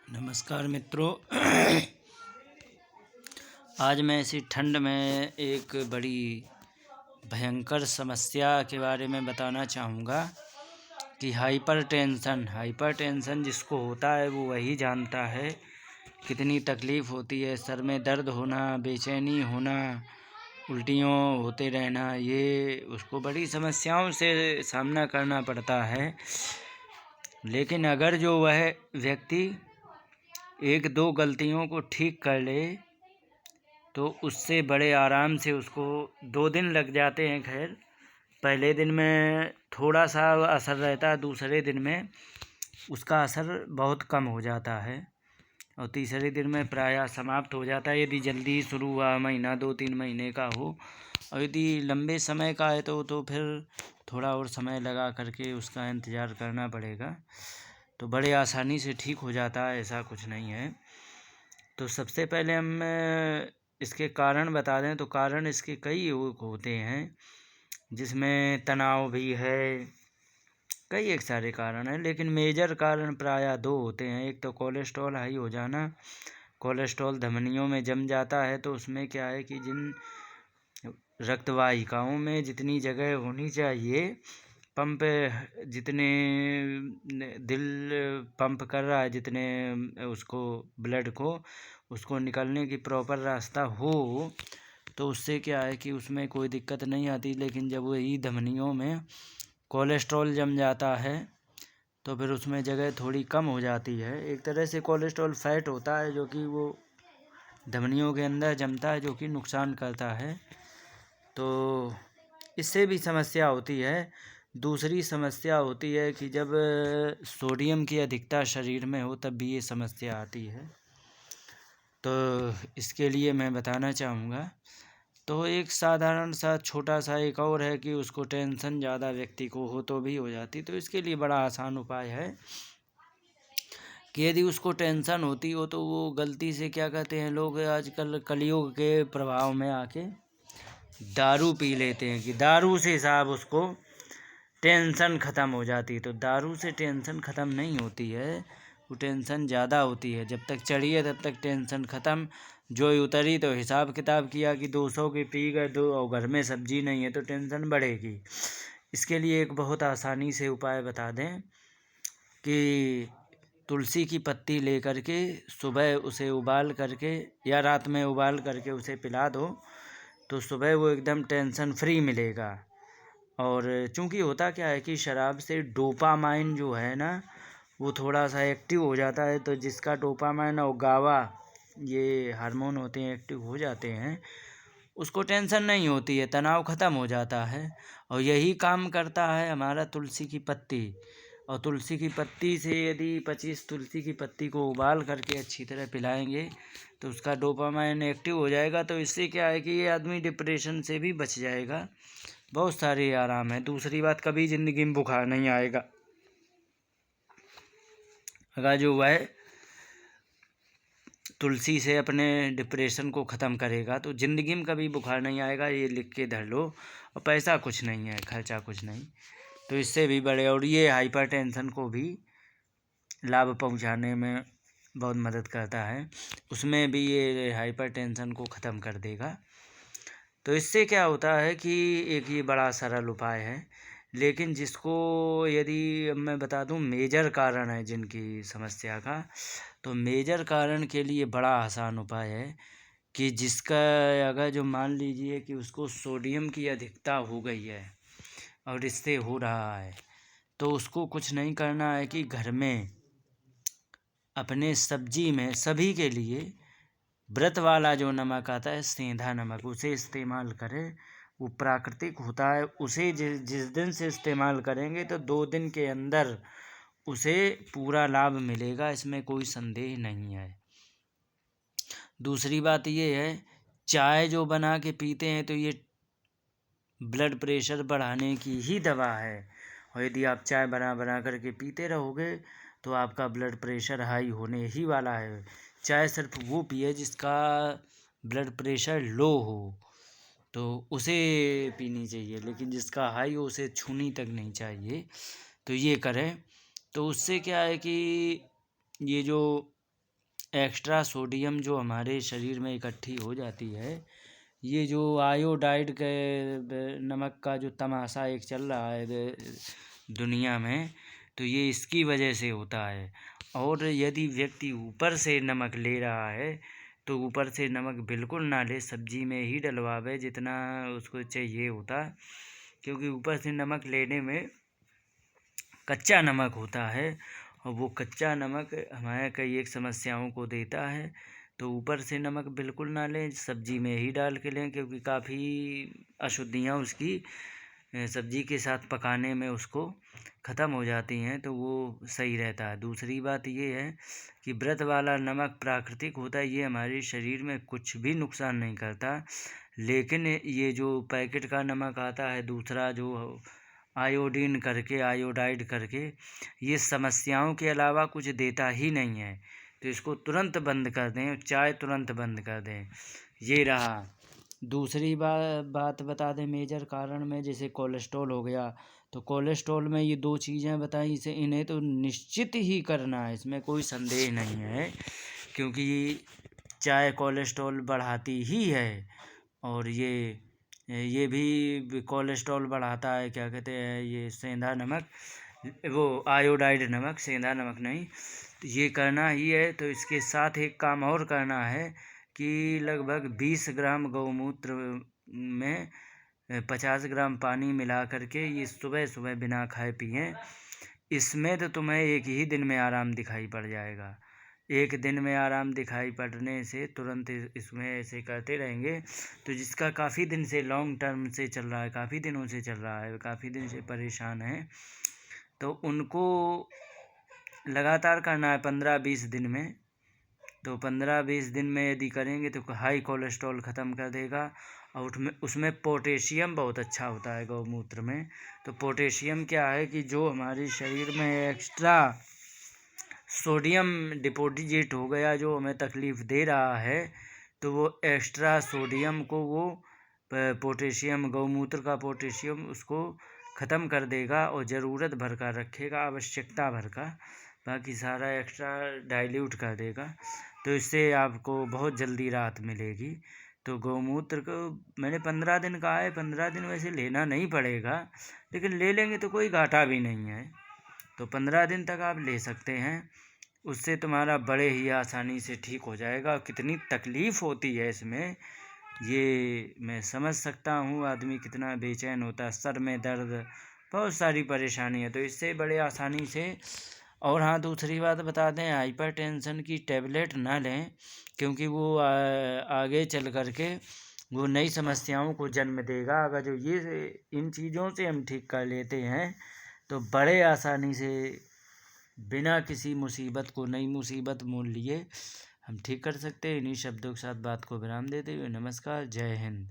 नमस्कार मित्रों। आज मैं इसी ठंड में एक बड़ी भयंकर समस्या के बारे में बताना चाहूँगा कि हाइपरटेंशन जिसको होता है वो वही जानता है कितनी तकलीफ़ होती है। सर में दर्द होना, बेचैनी होना, उल्टियों होते रहना, ये उसको बड़ी समस्याओं से सामना करना पड़ता है। लेकिन अगर जो वह व्यक्ति एक दो गलतियों को ठीक कर ले तो उससे बड़े आराम से उसको 2 दिन लग जाते हैं। खैर, पहले दिन में थोड़ा सा असर रहता है, दूसरे दिन में उसका असर बहुत कम हो जाता है और तीसरे दिन में प्रायः समाप्त हो जाता है। यदि जल्दी शुरू हुआ, महीना 2-3 महीने का हो, और यदि लंबे समय का है तो फिर थोड़ा और समय लगा करके उसका इंतज़ार करना पड़ेगा। तो बड़े आसानी से ठीक हो जाता है, ऐसा कुछ नहीं है। तो सबसे पहले हम इसके कारण बता दें तो कारण इसके कई होते हैं, जिसमें तनाव भी है, कई एक सारे कारण हैं। लेकिन मेजर कारण प्रायः 2 होते हैं। एक तो कोलेस्ट्रॉल हाई हो जाना। कोलेस्ट्रॉल धमनियों में जम जाता है तो उसमें क्या है कि जिन रक्तवाहिकाओं में जितनी जगह होनी चाहिए, पंप जितने दिल पंप कर रहा है, जितने उसको ब्लड को उसको निकलने की प्रॉपर रास्ता हो, तो उससे क्या है कि उसमें कोई दिक्कत नहीं आती। लेकिन जब वही धमनियों में कोलेस्ट्रॉल जम जाता है तो फिर उसमें जगह थोड़ी कम हो जाती है। एक तरह से कोलेस्ट्रॉल फैट होता है जो कि वो धमनियों के अंदर जमता है, जो कि नुकसान करता है। तो इससे भी समस्या होती है। दूसरी समस्या होती है कि जब सोडियम की अधिकता शरीर में हो तब भी ये समस्या आती है। तो इसके लिए मैं बताना चाहूँगा, तो एक साधारण सा छोटा सा एक और है कि उसको टेंशन ज़्यादा व्यक्ति को हो तो भी हो जाती। तो इसके लिए बड़ा आसान उपाय है कि यदि उसको टेंशन होती हो तो वो गलती से क्या कहते हैं लोग आजकल कलयुग के प्रभाव में आके दारू पी लेते हैं कि दारू से साहब उसको टेंशन ख़त्म हो जाती है। तो दारू से टेंशन ख़त्म नहीं होती है, वो टेंशन ज़्यादा होती है। जब तक चढ़ी है तब तक टेंशन ख़त्म, जो उतरी तो हिसाब किताब किया कि 200 की पी गए दो और घर में सब्जी नहीं है तो टेंशन बढ़ेगी। इसके लिए एक बहुत आसानी से उपाय बता दें कि तुलसी की पत्ती ले करके सुबह उसे उबाल करके या रात में उबाल करके उसे पिला दो तो सुबह वो एकदम टेंशन फ्री मिलेगा। और चूँकि होता क्या है कि शराब से डोपामाइन जो है ना, वो थोड़ा सा एक्टिव हो जाता है। तो जिसका डोपामाइन और गावा ये हार्मोन होते हैं, एक्टिव हो जाते हैं, उसको टेंशन नहीं होती है, तनाव ख़त्म हो जाता है। और यही काम करता है हमारा तुलसी की पत्ती। और तुलसी की पत्ती से यदि 25 तुलसी की पत्ती को उबाल करके अच्छी तरह पिलाएंगे तो उसका डोपामाइन एक्टिव हो जाएगा। तो इससे क्या है कि ये आदमी डिप्रेशन से भी बच जाएगा, बहुत सारे आराम है। दूसरी बात, कभी ज़िंदगी में बुखार नहीं आएगा। अगर जो वह तुलसी से अपने डिप्रेशन को ख़त्म करेगा तो ज़िंदगी में कभी बुखार नहीं आएगा। ये लिख के धर लो। और पैसा कुछ नहीं है, खर्चा कुछ नहीं, तो इससे भी बड़े। और ये हाइपरटेंशन को भी लाभ पहुंचाने में बहुत मदद करता है, उसमें भी ये हाइपरटेंशन को ख़त्म कर देगा। तो इससे क्या होता है कि एक ये बड़ा सरल उपाय है। लेकिन जिसको यदि मैं बता दूं मेजर कारण है जिनकी समस्या का, तो मेजर कारण के लिए बड़ा आसान उपाय है कि जिसका अगर जो मान लीजिए कि उसको सोडियम की अधिकता हो गई है और इससे हो रहा है, तो उसको कुछ नहीं करना है कि घर में अपने सब्जी में सभी के लिए व्रत वाला जो नमक आता है, सेंधा नमक, उसे इस्तेमाल करें। वो प्राकृतिक होता है, उसे जिस दिन से इस्तेमाल करेंगे तो 2 दिन के अंदर उसे पूरा लाभ मिलेगा, इसमें कोई संदेह नहीं है। दूसरी बात ये है, चाय जो बना के पीते हैं तो ये ब्लड प्रेशर बढ़ाने की ही दवा है। और यदि आप चाय बना करके पीते रहोगे तो आपका ब्लड प्रेशर हाई होने ही वाला है। चाय सिर्फ वो पिए जिसका ब्लड प्रेशर लो हो तो उसे पीनी चाहिए, लेकिन जिसका हाई हो उसे छूनी तक नहीं चाहिए। तो ये करें तो उससे क्या है कि ये जो एक्स्ट्रा सोडियम जो हमारे शरीर में इकट्ठी हो जाती है, ये जो आयोडाइड के नमक का जो तमाशा एक चल रहा है दुनिया में, तो ये इसकी वजह से होता है। और यदि व्यक्ति ऊपर से नमक ले रहा है तो ऊपर से नमक बिल्कुल ना ले, सब्जी में ही डलवावे जितना उसको चाहिए होता, क्योंकि ऊपर से नमक लेने में कच्चा नमक होता है और वो कच्चा नमक हमारे कई एक समस्याओं को देता है। तो ऊपर से नमक बिल्कुल ना लें, सब्जी में ही डाल के लें, क्योंकि काफ़ी अशुद्धियाँ उसकी सब्जी के साथ पकाने में उसको ख़त्म हो जाती हैं, तो वो सही रहता है। दूसरी बात ये है कि व्रत वाला नमक प्राकृतिक होता है, ये हमारे शरीर में कुछ भी नुकसान नहीं करता। लेकिन ये जो पैकेट का नमक आता है दूसरा, जो आयोडीन करके, आयोडाइड करके, ये समस्याओं के अलावा कुछ देता ही नहीं है। तो इसको तुरंत बंद कर दें, चाय तुरंत बंद कर दें। ये रहा। दूसरी बात बता दें, मेजर कारण में जैसे कोलेस्ट्रॉल हो गया, तो कोलेस्ट्रॉल में ये 2 चीज़ें बताई, इन्हें तो निश्चित ही करना है, इसमें कोई संदेह नहीं है, क्योंकि चाय कोलेस्ट्रॉल बढ़ाती ही है। और ये भी कोलेस्ट्रॉल बढ़ाता है, क्या कहते हैं, ये सेंधा नमक, वो आयोडाइड नमक, सेंधा नमक नहीं। तो ये करना ही है। तो इसके साथ एक काम और करना है कि लगभग 20 ग्राम गौमूत्र में 50 ग्राम पानी मिला करके ये सुबह सुबह बिना खाए पिएं। इसमें तो तुम्हें एक ही दिन में आराम दिखाई पड़ जाएगा। एक दिन में आराम दिखाई पड़ने से तुरंत इसमें ऐसे करते रहेंगे, तो जिसका काफ़ी दिन से लॉन्ग टर्म से चल रहा है, काफ़ी दिनों से चल रहा है, काफ़ी दिन से परेशान है, तो उनको लगातार करना है 15-20 दिन में। तो 15-20 दिन में यदि करेंगे तो हाई कोलेस्ट्रॉल ख़त्म कर देगा। और उसमें पोटेशियम बहुत अच्छा होता है गौमूत्र में। तो पोटेशियम क्या है कि जो हमारे शरीर में एक्स्ट्रा सोडियम डिपॉजिट हो गया, जो हमें तकलीफ़ दे रहा है, तो वो एक्स्ट्रा सोडियम को वो पोटेशियम, गौमूत्र का पोटेशियम उसको ख़त्म कर देगा और ज़रूरत भर का रखेगा, आवश्यकता भर का, बाकी सारा एक्स्ट्रा डाइल्यूट कर देगा। तो इससे आपको बहुत जल्दी राहत मिलेगी। तो गौमूत्र को मैंने 15 दिन कहा है, 15 दिन वैसे लेना नहीं पड़ेगा, लेकिन ले लेंगे तो कोई घाटा भी नहीं है। तो 15 दिन तक आप ले सकते हैं, उससे तुम्हारा बड़े ही आसानी से ठीक हो जाएगा। कितनी तकलीफ़ होती है इसमें, ये मैं समझ सकता हूँ। आदमी कितना बेचैन होता है, सर में दर्द, बहुत सारी परेशानी है, तो इससे बड़े आसानी से। और हाँ, दूसरी बात बता दें, हाइपरटेंशन की टेबलेट ना लें, क्योंकि वो आगे चल कर के वो नई समस्याओं को जन्म देगा। अगर जो ये इन चीज़ों से हम ठीक कर लेते हैं तो बड़े आसानी से बिना किसी मुसीबत को, नई मुसीबत मोल लिए हम ठीक कर सकते हैं। इन्हीं शब्दों के साथ बात को विराम देते हुए नमस्कार, जय हिंद।